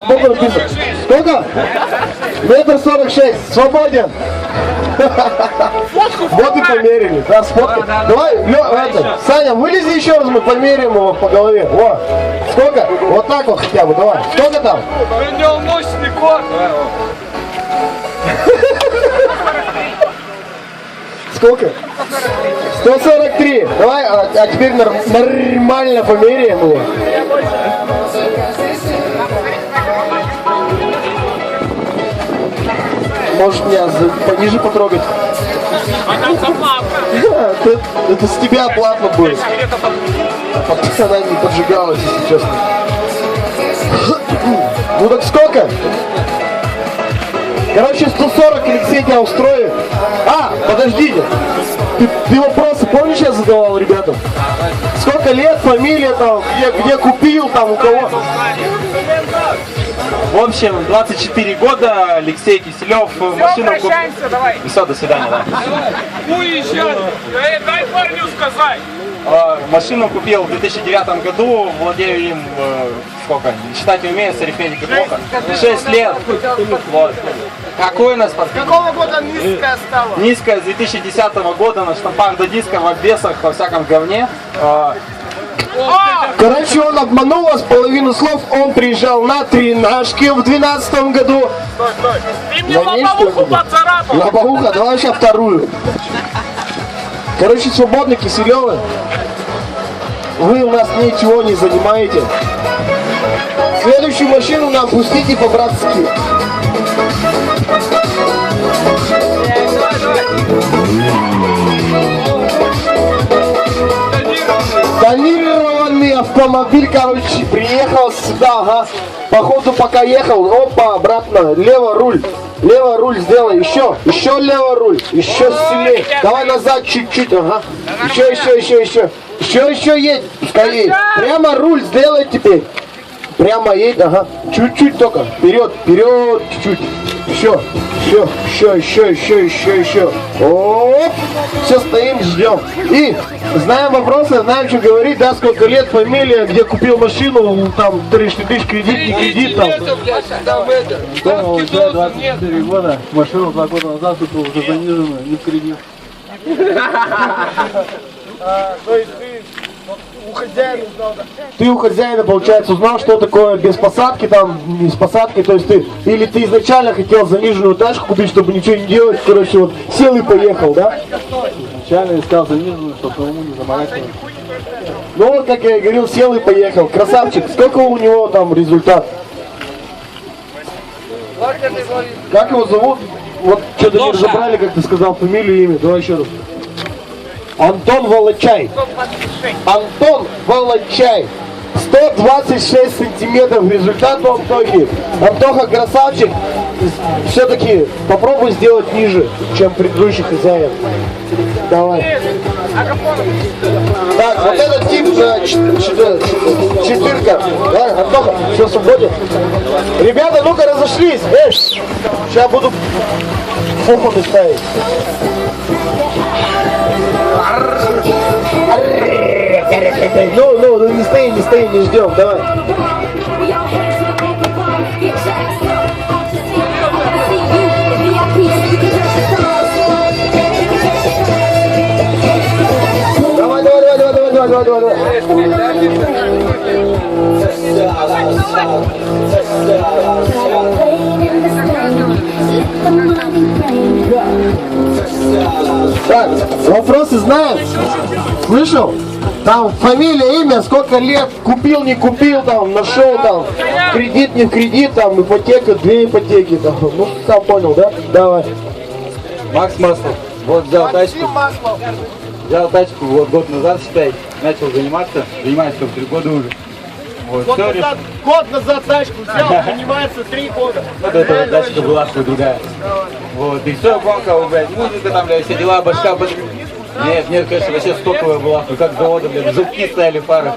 Сколько написано? Сколько? 1,46 м. Свободен. Вот и померили. Да, сфоткай. Давай, Саня, вылези еще раз, мы померяем его по голове. Во. Сколько? Вот так вот хотя бы, давай. Сколько там? У него мощный кот. Сколько? 143. Давай, а теперь нормально померяем его. Может меня пониже потрогать? Это с тебя платно будет. Она не поджигалась, если честно. Ну так сколько? Короче, 140, Алексей тебя устроит. А, подождите. Ты вопросы помнишь, я задавал ребятам? Сколько лет, фамилия там, где купил, там у кого? В общем, 24 года, Алексей Киселев, машину купил. Все, до свидания, да. Уезжай! Дай парню сказать! Машину купил в 2009 году, владею им, сколько, считать не умею, с арифметикой плохо. 6 лет. Вот. Какой у нас подход? Какого года низкая стала? Низкая с 2010 года, на штампах до диска, в обвесах, во всяком говне. Короче, он обманул вас, половину слов. Он приезжал на тренажке в 2012 году. Стой. Ты мне лобовуху поцарапал. Лобовуха, давай сейчас вторую. Короче, свободны, Киселевы. Вы у нас ничего не занимаете. Следующую машину нам пустите по-братски. Тонированный автомобиль, короче, приехал сюда, ага. Походу пока ехал, опа, обратно, лево руль сделай, еще лево руль, еще сильнее, давай назад чуть-чуть, ага, еще едь, скорее, прямо руль сделай теперь, прямо едь, ага, чуть-чуть только, вперед, чуть-чуть, еще, оп, все стоим, ждем, и знаем вопросы, знаем, что говорить, да, сколько лет, фамилия, где купил машину, там, 300 тысяч, кредит, не кредит, там. Что, уже 24 года, машину 2 года назад купил, уже заниженную, не в кредит. То есть ты у хозяина узнал, да? Ты у хозяина, получается, узнал, что такое без посадки, там, не с посадкой, то есть ты, или ты изначально хотел заниженную тачку купить, чтобы ничего не делать, короче, вот, сел и поехал, да? Изначально искал заниженную, чтобы самому не заморачиваться. Ну вот, как я и говорил, сел и поехал. Красавчик, сколько у него там результат? Как его зовут? Вот что-то не разобрали, как ты сказал, фамилию и имя. Давай еще раз. Антон Волочай. Антон Волочай. 126 сантиметров результат у Антохи. Антоха красавчик. Все-таки попробуй сделать ниже, чем предыдущий хозяин. Давай. Так, вот этот тип четырка. Давай, Антоха, все свободен. Ребята, ну-ка разошлись. Сейчас буду фуху ставить. Ну, не стоим, не ждем, давай. Давай. Так, вопросы знаешь? Слышал? Там фамилия, имя, сколько лет, купил, не купил, там, нашел, там, кредит, не в кредит, там, ипотека, 2 ипотеки, там, ну, сам понял, да? Давай. Макс Маслов, вот взял тачку, вот год назад, считай, начал занимаюсь там 3 года уже. Вот, Год назад тачку взял, занимается 3 года. Вот эта вот тачка была, что другая. Вот, и все, гонка, блядь, музыка там, блядь, все дела, башка, Нет, конечно, вообще стоковая была, как завода, блядь, жутки стояли в фарах.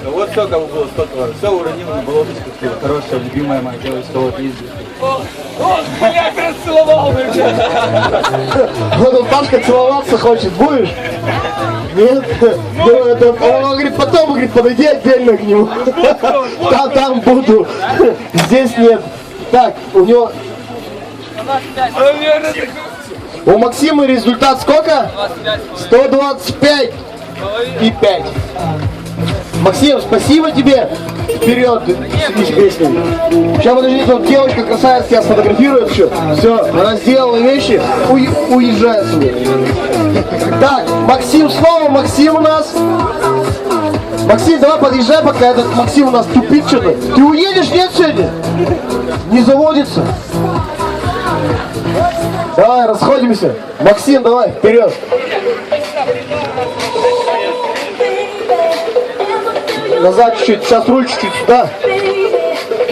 Вот все, кого было стоковое, все уронило на болоточку, хорошая, любимая моя девочка, вот ездит. Блядь, расцеловал, блядь. Вот он Пашка целоваться хочет, будешь? Нет? Ну, это, он говорит, потом, говорит, подойди отдельно к нему. Там буду. Здесь нет. Так, у него... У Максима результат сколько? 125 и 5. Максим, спасибо тебе. Вперед, следишь песню. Сейчас, подождите, вот девочка красавица тебя сфотографирует еще. Все, она сделала вещи, уезжает сюда. Так, Максим снова, Максим у нас. Максим, давай подъезжай, пока этот Максим у нас тупит что-то. Ты уедешь, нет, сегодня? Не заводится. Давай, расходимся. Максим, давай, вперед. Назад чуть-чуть, сейчас руль чуть-чуть сюда.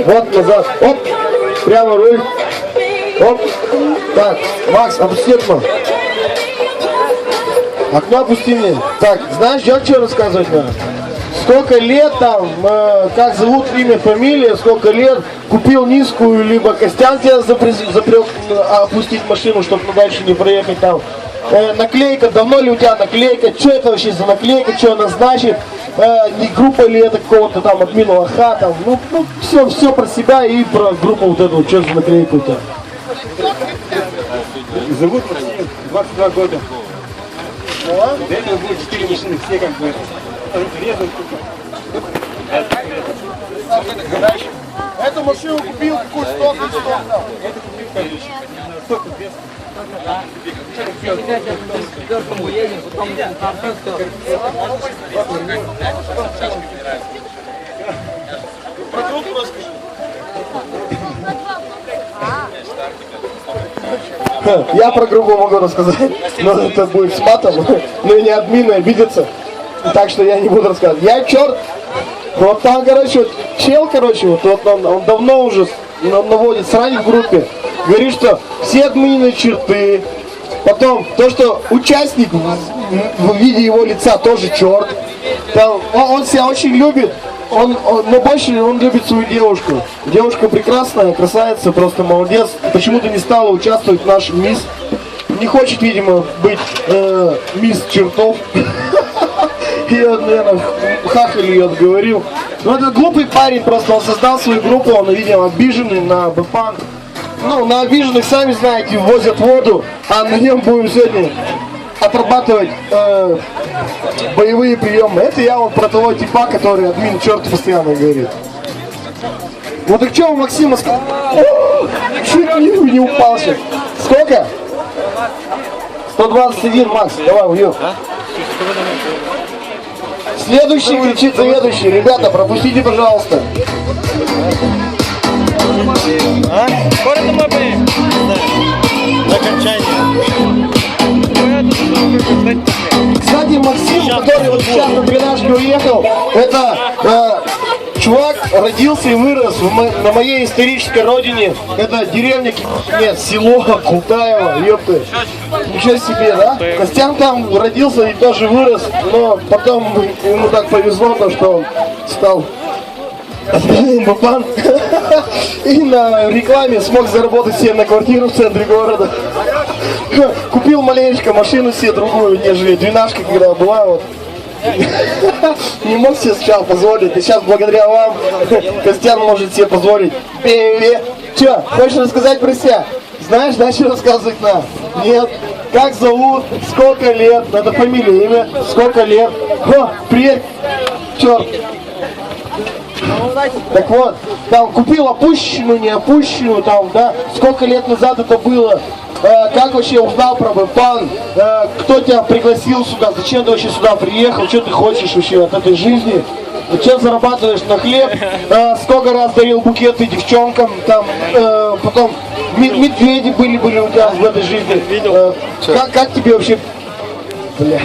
Вот назад. Оп. Прямо руль. Оп. Так, Макс, опусти окно. Окно опусти мне. Так, знаешь, что рассказывать надо? Сколько лет там, как зовут, имя, фамилия, сколько лет, купил низкую, либо Костян тебя запрек опустить машину, чтобы дальше не проехать там. Наклейка, давно ли у тебя наклейка, что это вообще за наклейка, что она значит, не группа ли это какого-то там админа лоха, там, ну все про себя и про группу вот эту, что за наклейка у тебя. Зовут Максим, 22 года. До этого было 4 машины, все как бы резаны. Эту машину купил, какую сток дал? Это купил, конечно, столько без. Продукт расскажи. Я про группу могу рассказать, но это будет с матом, но и не админы обидятся, так что я не буду рассказывать. Я черт, вот там, короче, вот чел, короче, вот он давно уже наводит срань в группе, говорит, что все админы черты, потом то, что участник в виде его лица тоже черт, там, он себя очень любит. Но больше он любит свою девушку. Девушка прекрасная, красавица, просто молодец. Почему-то не стала участвовать в нашем мисс. Не хочет, видимо, быть мисс чертов. И он, наверное, хахаль ее отговорил. Но это глупый парень, просто он создал свою группу, он, видимо, обиженный на бэпанк. Ну, на обиженных, сами знаете, возят воду, а на нем будем сегодня отрабатывать боевые приемы. Это я вот про того типа, который админ черт постоянно говорит. Вот и что у Максима сказал? Чуть не упал сейчас. Сколько? 121, Макс, давай, уйдем. Следующий кричит заведующий. Ребята, пропустите, пожалуйста. Скоро домой поедем? На окончание. Кстати, Максим, который вот сейчас на тренажке уехал, это чувак родился и вырос на моей исторической родине. Это деревня, нет, село Култаево, ёпты. Ничего себе, да? Костян там родился и тоже вырос, но потом ему так повезло, то, что он стал бабан и на рекламе смог заработать себе на квартиру в центре города. Купил маленечко машину себе другую, нежели двенашка, когда была, вот. Не мог себе сначала позволить, и сейчас благодаря вам Костян может себе позволить. Че, хочешь рассказать про себя? Знаешь, дальше рассказывать надо? Нет. Как зовут? Сколько лет? Надо фамилия, имя? Сколько лет? О, привет, черт. Так вот, там купил опущенную, не опущенную, там, да, сколько лет назад это было, как вообще узнал про бэпан, кто тебя пригласил сюда, зачем ты вообще сюда приехал, что ты хочешь вообще от этой жизни, чем зарабатываешь на хлеб, сколько раз дарил букеты девчонкам, там, потом медведи были у тебя в этой жизни, как тебе вообще, бля.